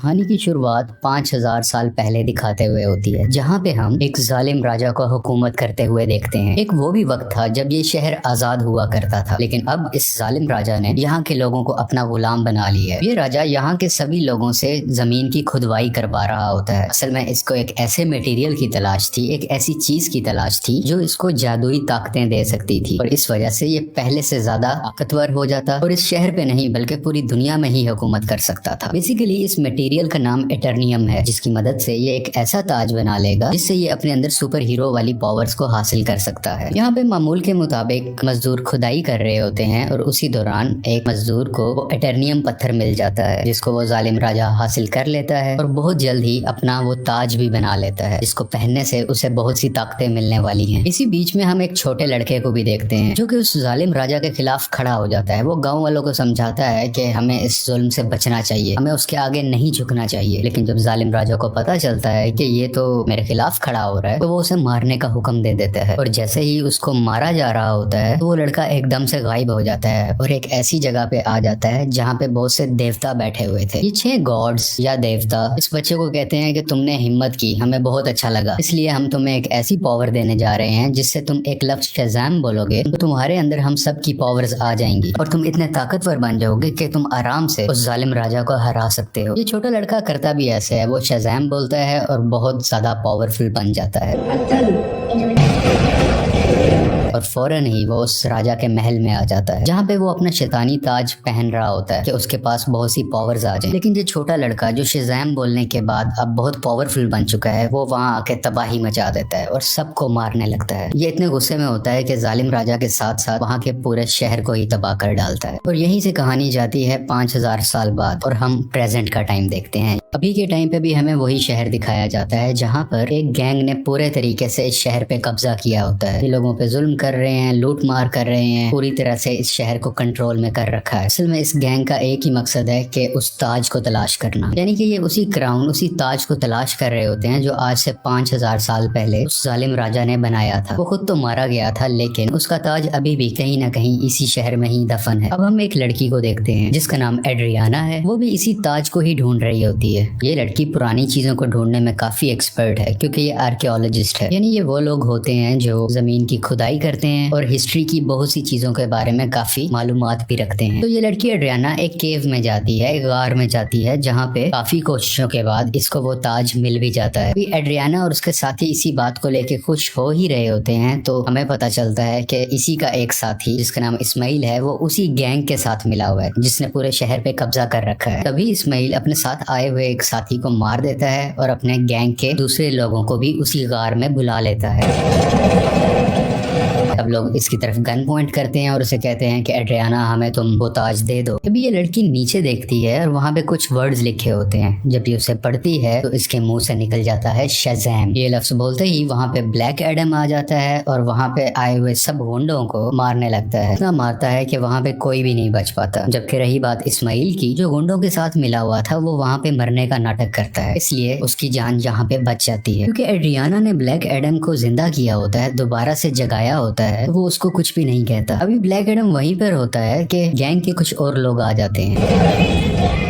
कहानी की शुरुआत 5000 साल पहले दिखाते हुए होती है, जहाँ पे हम एक जालिम राजा को हुकूमत करते हुए देखते हैं। एक वो भी वक्त था जब ये शहर आजाद हुआ करता था, लेकिन अब इस जालिम राजा ने यहाँ के लोगों को अपना गुलाम बना लिया है। ये राजा यहाँ के सभी लोगों से जमीन की खुदवाई करवा रहा होता है। असल में इसको एक ऐसे मटेरियल की तलाश थी, एक ऐसी चीज की तलाश थी जो इसको जादुई ताकतें दे सकती थी, और इस वजह से ये पहले से ज्यादा ताकतवर हो जाता और इस शहर पे नहीं बल्कि पूरी दुनिया में ही हुकूमत कर सकता था। बेसिकली इस मटेरियल का नाम एटर्नियम है, जिसकी मदद से ये एक ऐसा ताज बना लेगा जिससे ये अपने अंदर सुपर हीरो वाली पावर्स को हासिल कर सकता है। यहाँ पे मामूल के मुताबिक मजदूर खुदाई कर रहे होते हैं और उसी दौरान एक मजदूर को एटर्नियम पत्थर मिल जाता है, जिसको वो जालिम राजा हासिल कर लेता है और बहुत जल्द ही अपना वो ताज भी बना लेता है, जिसको पहनने से उसे बहुत सी ताकतें मिलने वाली हैं। इसी बीच में हम एक छोटे लड़के को भी देखते हैं जो कि उस जालिम राजा के खिलाफ खड़ा हो जाता है। वो गाँव वालों को समझाता है कि हमें इस जुल्म से बचना चाहिए, हमें उसके आगे नहीं झुकना चाहिए। लेकिन जब जालिम राजा को पता चलता है कि ये तो मेरे खिलाफ खड़ा हो रहा है, तो वो उसे मारने का हुक्म दे देता है। और जैसे ही उसको मारा जा रहा होता है तो वो लड़का एकदम से गायब हो जाता है और एक ऐसी जगह पे आ जाता है जहाँ पे बहुत से देवता बैठे हुए थे। ये 6 गॉड्स या देवता इस बच्चे को कहते हैं कि तुमने हिम्मत की, हमें बहुत अच्छा लगा, इसलिए हम तुम्हें एक ऐसी पावर देने जा रहे हैं जिससे तुम एक लफ्ज शज़ाम बोलोगे तो तुम्हारे अंदर हम सब की पावर्स आ जाएंगी और तुम इतने ताकतवर बन जाओगे कि तुम आराम से उस जालिम राजा को हरा सकते हो। ये छोटा लड़का करता भी ऐसे है, वो शज़ाम बोलता है और बहुत ज्यादा पावरफुल बन जाता है और फौरन ही वो उस राजा के महल में आ जाता है, जहाँ पे वो अपना शैतानी ताज पहन रहा होता है कि उसके पास बहुत सी पावर्स आ जाए। लेकिन ये छोटा लड़का जो शज़ाम बोलने के बाद अब बहुत पावरफुल बन चुका है, वो वहाँ आके तबाही मचा देता है और सबको मारने लगता है। ये इतने गुस्से में होता है कि जालिम राजा के साथ साथ वहाँ के पूरे शहर को ही तबाह कर डालता है। और यहीं से कहानी जाती है 5000 साल बाद और हम प्रेजेंट का टाइम देखते हैं। अभी के टाइम पे भी हमें वही शहर दिखाया जाता है जहाँ पर एक गैंग ने पूरे तरीके से इस शहर पे कब्जा किया होता है। ये लोगों पे जुल्म कर रहे हैं, लूट मार कर रहे हैं, पूरी तरह से इस शहर को कंट्रोल में कर रखा है। असल में इस गैंग का एक ही मकसद है कि उस ताज को तलाश करना, यानी कि ये उसी क्राउन, उसी ताज को तलाश कर रहे होते हैं जो आज से 5000 साल पहले उस जालिम राजा ने बनाया था। वो खुद तो मारा गया था, लेकिन उसका ताज अभी भी कहीं ना कहीं इसी शहर में ही दफन है। अब हम एक लड़की को देखते हैं जिसका नाम एड्रियाना है। वो भी इसी ताज को ही ढूंढ रही होती है। ये लड़की पुरानी चीजों को ढूंढने में काफी एक्सपर्ट है, क्योंकि ये आर्कियोलॉजिस्ट है, यानी ये वो लोग होते हैं जो जमीन की खुदाई करते हैं और हिस्ट्री की बहुत सी चीजों के बारे में काफी मालूमात भी रखते हैं। तो ये लड़की एड्रियाना एक केव में जाती है, एक गार में जाती है, जहाँ पे काफी कोशिशों के बाद इसको वो ताज मिल भी जाता है। अभी एड्रियाना और उसके साथी इसी बात को लेके खुश हो ही रहे होते हैं तो हमें पता चलता है कि इसी का एक साथी जिसका नाम इस्माइल है, वो उसी गैंग के साथ मिला हुआ है जिसने पूरे शहर पे कब्जा कर रखा है। तभी इस्माइल अपने साथ आए हुए एक साथी को मार देता है और अपने गैंग के दूसरे लोगों को भी उसी गार में बुला लेता है। सब लोग इसकी तरफ गन पॉइंट करते हैं और उसे कहते हैं कि एड्रियाना हमें तुम वो ताज दे दो। अभी ये लड़की नीचे देखती है और वहाँ पे कुछ वर्ड्स लिखे होते हैं। जब ये उसे पढ़ती है तो इसके मुंह से निकल जाता है शज़ाम। ये लफ्ज बोलते ही वहाँ पे ब्लैक एडम आ जाता है और वहाँ पे आए हुए सब गुंडों को मारने लगता है। इतना मारता है कि वहाँ पे कोई भी नहीं बच पाता। जबकि रही बात इस्माइल की, जो गुंडों के साथ मिला हुआ था, वो वहाँ पे मरने का नाटक करता है, इसलिए उसकी जान यहाँ पे बच जाती है। क्योंकि एड्रियाना ने ब्लैक एडम को जिंदा किया होता है, दोबारा से जगाया होता है, तो वो उसको कुछ भी नहीं कहता। अभी ब्लैक एडम वहीं पर होता है कि गैंग के कुछ और लोग आ जाते हैं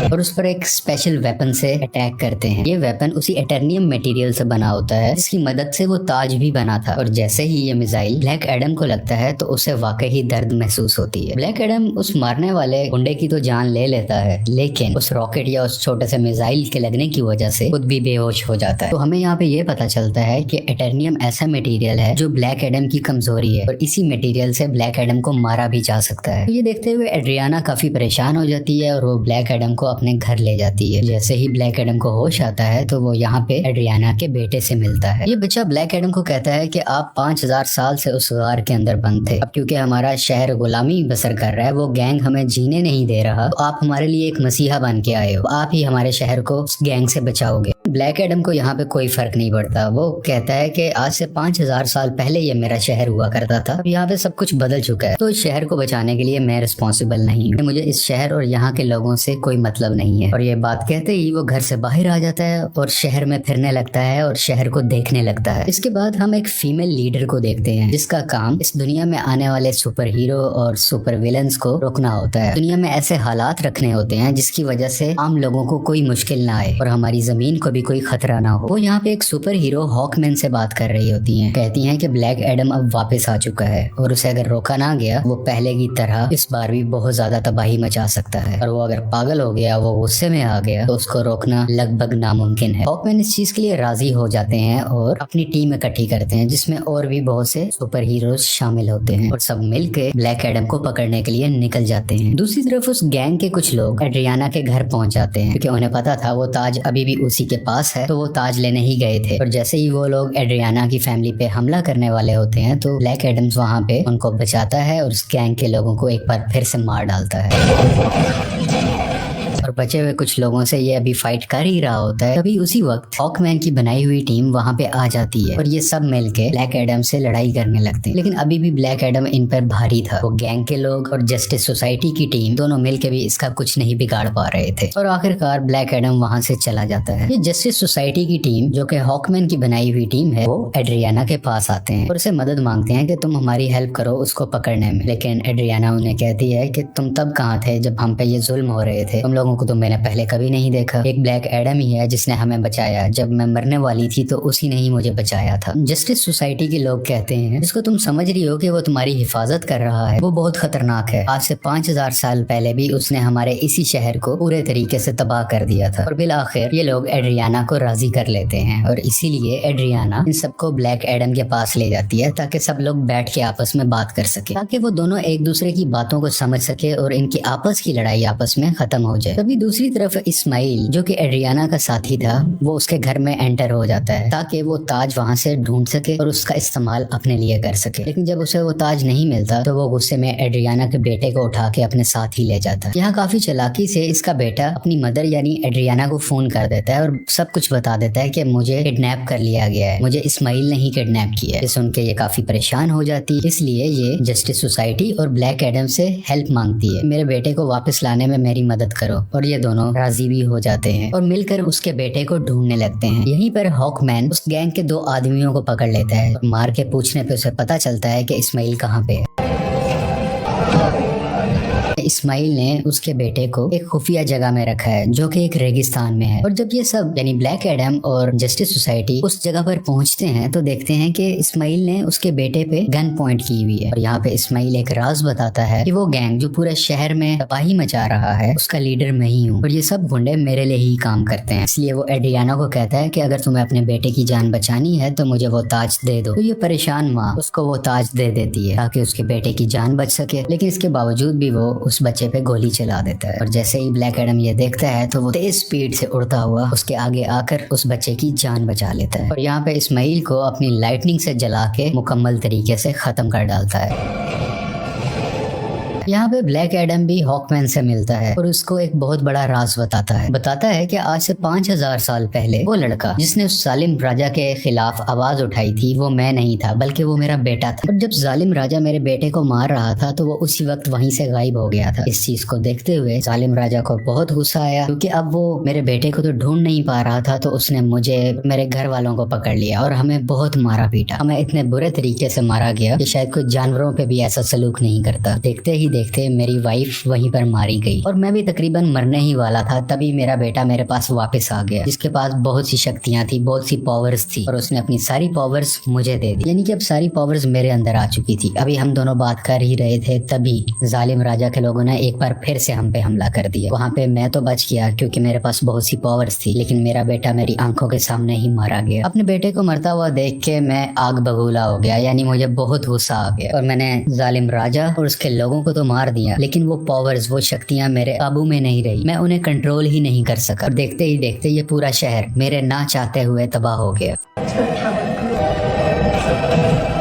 और उस पर एक स्पेशल वेपन से अटैक करते हैं। ये वेपन उसी एटर्नियम मटेरियल से बना होता है जिसकी मदद से वो ताज भी बना था। और जैसे ही ये मिसाइल ब्लैक एडम को लगता है तो उसे वाकई ही दर्द महसूस होती है। ब्लैक एडम उस मारने वाले गुंडे की तो जान ले लेता है, लेकिन उस रॉकेट या उस छोटे से मिसाइल के लगने की वजह से खुद भी बेहोश हो जाता है। तो हमें यहाँ पे ये पता चलता है कि एटर्नियम ऐसा मटेरियल है जो ब्लैक एडम की कमजोरी है और इसी मटेरियल से ब्लैक एडम को मारा भी जा सकता है। तो ये देखते हुए एड्रियाना काफी परेशान हो जाती है और वो ब्लैक एडम को अपने घर ले जाती है। जैसे ही ब्लैक एडम को होश आता है तो वो यहाँ पे एड्रियाना के बेटे से मिलता है। ये बच्चा ब्लैक एडम को कहता है कि आप 5000 साल से उस गार के अंदर बंद थे, अब क्योंकि हमारा शहर गुलामी बसर कर रहा है, वो गैंग हमें जीने नहीं दे रहा, तो आप हमारे लिए एक मसीहा बन के आए हो, आप ही हमारे शहर को उस गैंग से बचाओगे। ब्लैक एडम को यहाँ पे कोई फर्क नहीं पड़ता। वो कहता है कि आज से 5000 साल पहले ये मेरा शहर हुआ करता था, अब यहाँ पे सब कुछ बदल चुका है, तो इस शहर को बचाने के लिए मैं रिस्पॉन्सिबल नहीं हूँ। मुझे इस शहर और यहाँ के लोगों से कोई मतलब नहीं है। और ये बात कहते ही वो घर से बाहर आ जाता है और शहर में फिरने लगता है और शहर को देखने लगता है। इसके बाद हम एक फीमेल लीडर को देखते हैं जिसका काम इस दुनिया में आने वाले सुपर हीरो और सुपर विलन्स को रोकना होता है। दुनिया में ऐसे हालात रखने होते हैं जिसकी वजह से आम लोगों को कोई मुश्किल ना आए और हमारी जमीन को भी कोई खतरा ना हो। वो यहाँ पे एक सुपर हीरो हॉकमैन से बात कर रही होती हैं। कहती हैं कि ब्लैक एडम अब वापस आ चुका है और उसे अगर रोका ना गया वो पहले की तरह इस बार भी बहुत ज्यादा तबाही मचा सकता है, और वो अगर पागल हो गया, वो गुस्से में आ गया, तो उसको रोकना लगभग नामुमकिन है। हॉकमैन इस चीज के लिए राजी हो जाते हैं और अपनी टीम इकट्ठी करते हैं जिसमें और भी बहुत से सुपर हीरोज शामिल होते हैं और सब मिलकर ब्लैक एडम को पकड़ने के लिए निकल जाते हैं। दूसरी तरफ उस गैंग के कुछ लोग एड्रियाना के घर पहुंच जाते हैं क्योंकि उन्हें पता था वो ताज अभी भी उसी के पास है, तो वो ताज लेने ही गए थे। और जैसे ही वो लोग एड्रियाना की फैमिली पे हमला करने वाले होते हैं तो ब्लैक एडम्स वहां पे उनको बचाता है और उस गैंग के लोगों को एक बार फिर से मार डालता है। और बचे हुए कुछ लोगों से ये अभी फाइट कर ही रहा होता है, तभी उसी वक्त हॉकमैन की बनाई हुई टीम वहां पे आ जाती है और ये सब मिलके ब्लैक एडम से लड़ाई करने लगते हैं। लेकिन अभी भी ब्लैक एडम इन पर भारी था। वो गैंग के लोग और जस्टिस सोसाइटी की टीम दोनों मिलके भी इसका कुछ नहीं बिगाड़ पा रहे थे और आखिरकार ब्लैक एडम वहां से चला जाता है। ये जस्टिस सोसाइटी की टीम जो कि हॉकमैन की बनाई हुई टीम है, वो एड्रियाना के पास आते हैं और उसे मदद मांगते हैं कि तुम हमारी हेल्प करो उसको पकड़ने में। लेकिन एड्रियाना उन्हें कहती है कि तुम तब कहाँ थे जब हम पे ये जुल्म हो रहे थे, तुम लोगों को तो मैंने पहले कभी नहीं देखा। एक ब्लैक एडम ही है जिसने हमें बचाया, जब मैं मरने वाली थी तो उसी ने ही मुझे बचाया था। जस्टिस सोसाइटी के लोग कहते हैं जिसको तुम समझ रही हो कि वो तुम्हारी हिफाजत कर रहा है, वो बहुत खतरनाक है। आज से 5000 साल पहले भी उसने हमारे इसी शहर को पूरे तरीके से तबाह कर दिया था। और बिल आखिर ये लोग एड्रियाना को राजी कर लेते हैं और इसीलिए एड्रियाना इन सबको ब्लैक एडम के पास ले जाती है ताकि सब लोग बैठ के आपस में बात कर सके, ताकि वो दोनों एक दूसरे की बातों को समझ सके और इनकी आपस की लड़ाई आपस में खत्म हो जाए। तभी दूसरी तरफ इस्माइल जो कि एड्रियाना का साथी था, वो उसके घर में एंटर हो जाता है ताकि वो ताज वहां से ढूंढ सके और उसका इस्तेमाल अपने लिए कर सके। लेकिन जब उसे वो ताज नहीं मिलता तो वो गुस्से में एड्रियाना के बेटे को उठा के अपने साथ ही ले जाता है। यहाँ काफी चालाकी से इसका बेटा अपनी मदर यानी एड्रियाना को फोन कर देता है और सब कुछ बता देता है कि मुझे किडनैप कर लिया गया है, मुझे इस्माइल ने ही किडनैप किया है। सुन के ये काफी परेशान हो जाती है, इसलिए ये जस्टिस सोसाइटी और ब्लैक एडम से हेल्प मांगती है, मेरे बेटे को वापस लाने में मेरी मदद करो। और ये दोनों राजी भी हो जाते हैं और मिलकर उसके बेटे को ढूंढने लगते हैं। यहीं पर हॉकमैन उस गैंग के 2 आदमियों को पकड़ लेता है और मार के पूछने पे उसे पता चलता है कि इस्माइल कहाँ पे है। इस्माइल ने उसके बेटे को एक खुफिया जगह में रखा है जो कि एक रेगिस्तान में है। और जब ये सब यानी ब्लैक एडम और जस्टिस सोसाइटी उस जगह पर पहुंचते हैं तो देखते हैं कि इस्माइल ने उसके बेटे पे गन पॉइंट की हुई है। और यहाँ पे इस्माइल एक राज बताता है कि वो गैंग जो पूरे शहर में तबाही मचा रहा है उसका लीडर मैं ही हूँ और ये सब गुंडे मेरे लिए ही काम करते हैं। इसलिए वो एड्रियाना को कहता है कि अगर तुम्हें अपने बेटे की जान बचानी है तो मुझे वो ताज दे दो। तो ये परेशान माँ उसको वो ताज दे देती है ताकि उसके बेटे की जान बच सके, लेकिन इसके बावजूद भी वो उस बच्चे पे गोली चला देता है। और जैसे ही ब्लैक एडम ये देखता है तो वो तेज स्पीड से उड़ता हुआ उसके आगे आकर उस बच्चे की जान बचा लेता है और यहाँ पे इस्माइल को अपनी लाइटनिंग से जला के मुकम्मल तरीके से खत्म कर डालता है। यहाँ पे ब्लैक एडम भी हॉकमैन से मिलता है और उसको एक बहुत बड़ा राज बताता है कि आज से 5000 साल पहले वो लड़का जिसने उस जालिम राजा के खिलाफ आवाज उठाई थी वो मैं नहीं था बल्कि वो मेरा बेटा था। और जब जालिम राजा मेरे बेटे को मार रहा था तो वो उसी वक्त वहीं से गायब हो गया था। इस चीज को देखते हुए जालिम राजा को बहुत गुस्सा आया क्योंकि अब वो मेरे बेटे को तो ढूंढ नहीं पा रहा था, तो उसने मुझे मेरे घर वालों को पकड़ लिया और हमें बहुत मारा पीटा। हमें इतने बुरे तरीके से मारा गया कि शायद कोई जानवरों पे भी ऐसा सलूक नहीं करता। देखते ही देखते मेरी वाइफ वहीं पर मारी गई और मैं भी तकरीबन मरने ही वाला था, तभी मेरा बेटा मेरे पास वापस आ गया जिसके पास बहुत सी शक्तियां थी, बहुत सी पावर्स थी और उसने अपनी सारी पावर्स मुझे दे दी, यानी कि अब सारी पावर्स मेरे अंदर आ चुकी थी। अभी हम दोनों बात कर ही रहे थे तभी जालिम राजा के लोगों ने एक बार फिर से हम पे हमला कर दिया। वहाँ पे मैं तो बच गया क्योंकि मेरे पास बहुत सी पावर्स थी, लेकिन मेरा बेटा मेरी आंखों के सामने ही मारा गया। अपने बेटे को मरता हुआ देख के मैं आग बबूला हो गया, यानी मुझे बहुत गुस्सा आ गया और मैंने जालिम राजा और उसके लोगों को तो मार दिया, लेकिन वो पावर्स वो शक्तियां मेरे काबू में नहीं रही, मैं उन्हें कंट्रोल ही नहीं कर सका और देखते ही देखते ये पूरा शहर मेरे ना चाहते हुए तबाह हो गया।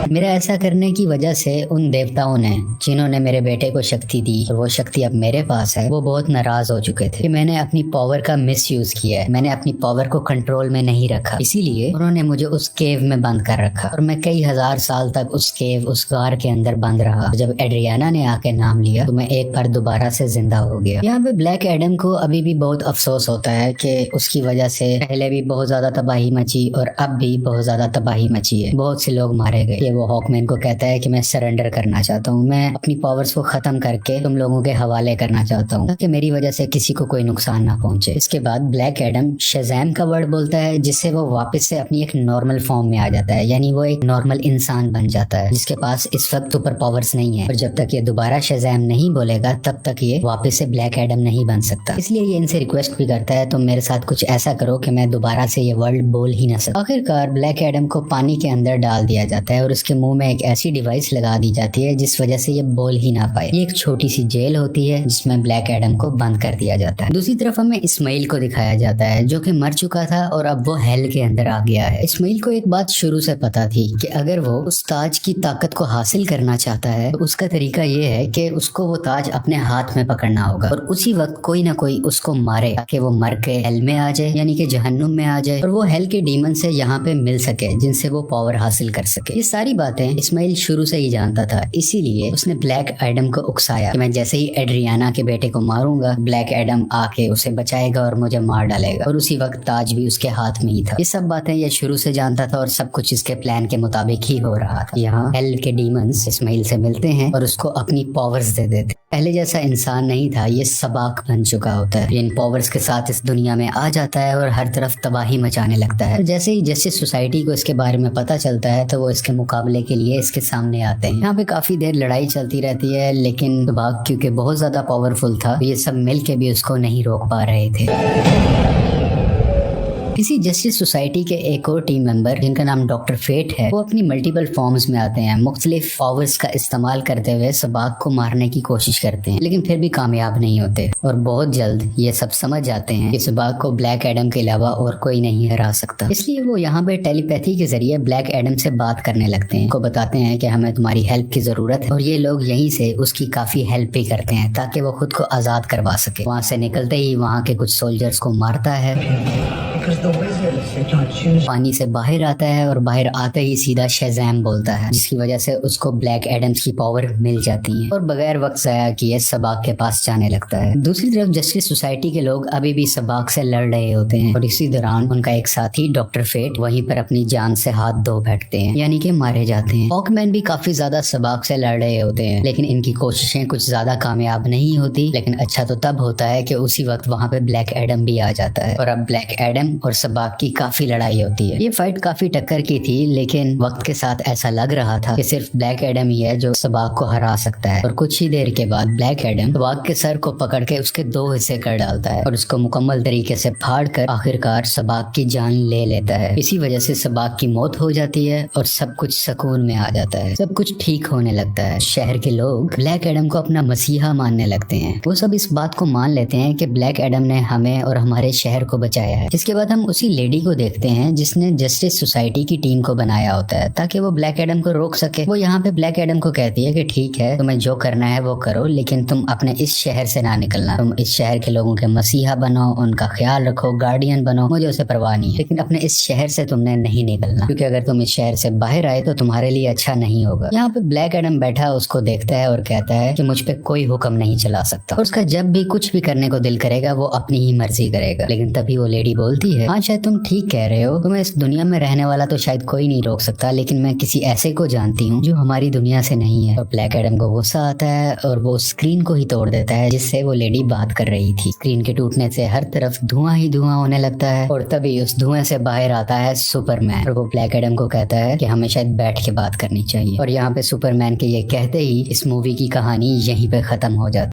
मेरा ऐसा करने की वजह से उन देवताओं ने, जिन्होंने मेरे बेटे को शक्ति दी और वो शक्ति अब मेरे पास है, वो बहुत नाराज हो चुके थे कि मैंने अपनी पावर का मिसयूज किया है, मैंने अपनी पावर को कंट्रोल में नहीं रखा। इसीलिए उन्होंने मुझे उस केव में बंद कर रखा और मैं कई हजार साल तक उस केव, उस गार के अंदर बंद रहा। जब एड्रियाना ने आके नाम लिया तो मैं एक बार दोबारा से जिंदा हो गया। यहाँ पे ब्लैक एडम को अभी भी बहुत अफसोस होता है कि उसकी वजह से पहले भी बहुत ज्यादा तबाही मची और अब भी बहुत ज्यादा तबाही मची है, बहुत से लोग मारे गए। वो हॉकमैन को कहता है कि मैं सरेंडर करना चाहता हूँ, मैं अपनी पावर्स को खत्म करके तुम लोगों के हवाले करना चाहता हूँ ताकि मेरी वजह से किसी को कोई नुकसान ना पहुंचे। इसके बाद ब्लैक एडम शज़ैम का वर्ड बोलता है, जिससे वो वापस से अपनी एक नॉर्मल फॉर्म में आ जाता है, यानी वो एक नॉर्मल इंसान बन जाता है जिसके पास इस वक्त सुपर पावर्स नहीं है। और जब तक ये दोबारा शज़ैम नहीं बोलेगा तब तक ये वापस से ब्लैक एडम नहीं बन सकता। इसलिए ये इनसे रिक्वेस्ट भी करता है, तुम मेरे साथ कुछ ऐसा करो कि मैं दोबारा से ये वर्ड बोल ही ना सकूं। आखिरकार ब्लैक एडम को पानी के अंदर डाल दिया जाता है और उसके मुंह में एक ऐसी डिवाइस लगा दी जाती है जिस वजह से ये बोल ही ना पाए। ये एक छोटी सी जेल होती है जिसमें ब्लैक एडम को बंद कर दिया जाता है। दूसरी तरफ हमें इस्माइल को दिखाया जाता है जो कि मर चुका था और अब वो हेल के अंदर आ गया है। इस्माइल को एक बात शुरू से पता थी कि अगर वो उस ताज की ताकत को हासिल करना चाहता है तो उसका तरीका ये है कि उसको वो ताज अपने हाथ में पकड़ना होगा और उसी वक्त कोई ना कोई उसको मारे ताकि वो मर के हेल में आ जाए, यानी कि जहन्नुम में आ जाए और वो हेल के डीमन से यहाँ पे मिल सके जिनसे वो पावर हासिल कर सके। ये सारी बातें इस्माइल शुरू से ही जानता था, इसीलिए उसने ब्लैक एडम को उकसाया कि मैं जैसे ही एड्रियाना के बेटे को मारूंगा ब्लैक एडम आके उसे बचाएगा और मुझे मार डालेगा और उसी वक्त ताज भी उसके हाथ में ही था। ये सब बातें ये शुरू से जानता था और सब कुछ इसके प्लान के मुताबिक ही हो रहा था। यहाँ हेल के डीमंस इस्माइल से मिलते हैं और उसको अपनी पावर्स दे देते। पहले जैसा इंसान नहीं था, ये सबाक बन चुका होता है। इन पावर्स के साथ इस दुनिया में आ जाता है और हर तरफ तबाही मचाने लगता है। जैसे ही जस्टिस सोसाइटी को इसके बारे में पता चलता है तो वो इसके मुकाबले के लिए इसके सामने आते हैं। यहाँ पे काफी देर लड़ाई चलती रहती है, लेकिन सबाक क्योंकि बहुत ज्यादा पावरफुल था तो ये सब मिल के भी उसको नहीं रोक पा रहे थे। इसी जस्टिस सोसाइटी के एक और टीम मेंबर जिनका नाम डॉक्टर फेट है, वो अपनी मल्टीपल फॉर्म्स में आते हैं, मुख्तलिफ पावर्स का इस्तेमाल करते हुए सबाक को मारने की कोशिश करते हैं, लेकिन फिर भी कामयाब नहीं होते और बहुत जल्द ये सब समझ जाते हैं कि सबाक को ब्लैक एडम के अलावा और कोई नहीं हरा सकता। इसलिए वो यहाँ पे टेलीपैथी के जरिए ब्लैक एडम से बात करने लगते हैं, को बताते हैं कि हमें तुम्हारी हेल्प की जरूरत है और ये लोग यहीं से उसकी काफी हेल्प भी करते हैं ताकि वो खुद को आजाद करवा सके। वहाँ से निकलते ही वहाँ के कुछ सोल्जर्स को मारता है, पानी से बाहर आता है और बाहर आते ही सीधा शज़ैम बोलता है, जिसकी वजह से उसको ब्लैक एडम्स की पावर मिल जाती है और बगैर वक्त ज़ाया किए सबाक के पास जाने लगता है। दूसरी तरफ जस्टिस सोसाइटी के लोग अभी भी सबाक से लड़ रहे होते हैं और इसी दौरान उनका एक साथी डॉक्टर फेट वहीं पर अपनी जान से हाथ धो बैठते हैं, यानी कि मारे जाते हैं। हॉकमैन भी काफी ज्यादा सबाक से लड़ रहे होते हैं, लेकिन इनकी कोशिशें कुछ ज्यादा कामयाब नहीं होती। लेकिन अच्छा तो तब होता है कि उसी वक्त वहाँ पे ब्लैक एडम भी आ जाता है और अब ब्लैक एडम और सबाक की काफी लड़ाई होती है। ये फाइट काफी टक्कर की थी, लेकिन वक्त के साथ ऐसा लग रहा था कि सिर्फ ब्लैक एडम ही है जो सबाक को हरा सकता है। और कुछ ही देर के बाद ब्लैक एडम सबाक के सर को पकड़ के उसके 2 हिस्से कर डालता है और उसको मुकम्मल तरीके से फाड़ कर आखिरकार सबाक की जान ले लेता है। इसी वजह से सबाक की मौत हो जाती है और सब कुछ सुकून में आ जाता है, सब कुछ ठीक होने लगता है। शहर के लोग ब्लैक एडम को अपना मसीहा मानने लगते हैं। वो सब इस बात को मान लेते हैं कि ब्लैक एडम ने हमें और हमारे शहर को बचाया है। इसके बाद हम उसी लेडी को देखते हैं जिसने जस्टिस सोसाइटी की टीम को बनाया होता है ताकि वो ब्लैक एडम को रोक सके। वो यहाँ पे ब्लैक एडम को कहती है कि ठीक है, तुम्हें जो करना है वो करो, लेकिन तुम अपने इस शहर से ना निकलना। तुम इस शहर के लोगों के मसीहा बनो, उनका ख्याल रखो, गार्डियन बनो, मुझे उसे परवाह नहीं है, लेकिन अपने इस शहर से तुमने नहीं निकलना, क्योंकि अगर तुम इस शहर से बाहर आए तो तुम्हारे लिए अच्छा नहीं होगा। यहाँ पे ब्लैक एडम बैठा उसको देखता है और कहता है कि मुझ पे कोई हुक्म नहीं चला सकता और उसका जब भी कुछ भी करने को दिल करेगा वो अपनी ही मर्जी करेगा। लेकिन तभी वो लेडी बोलती है, हाँ शायद तुम ठीक कह रहे हो, तुम्हें इस दुनिया में रहने वाला तो शायद कोई नहीं रोक सकता, लेकिन मैं किसी ऐसे को जानती हूँ जो हमारी दुनिया से नहीं है। और ब्लैक एडम को गुस्सा आता है और वो स्क्रीन को ही तोड़ देता है जिससे वो लेडी बात कर रही थी। स्क्रीन के टूटने से हर तरफ धुआं ही धुआं होने लगता है और तभी उस धुएं से बाहर आता है सुपरमैन और वो ब्लैक एडम को कहता है कि हमें शायद बैठ के बात करनी चाहिए। और यहाँ पे सुपरमैन के ये कहते ही इस मूवी की कहानी यहीं पे खत्म हो जाती है।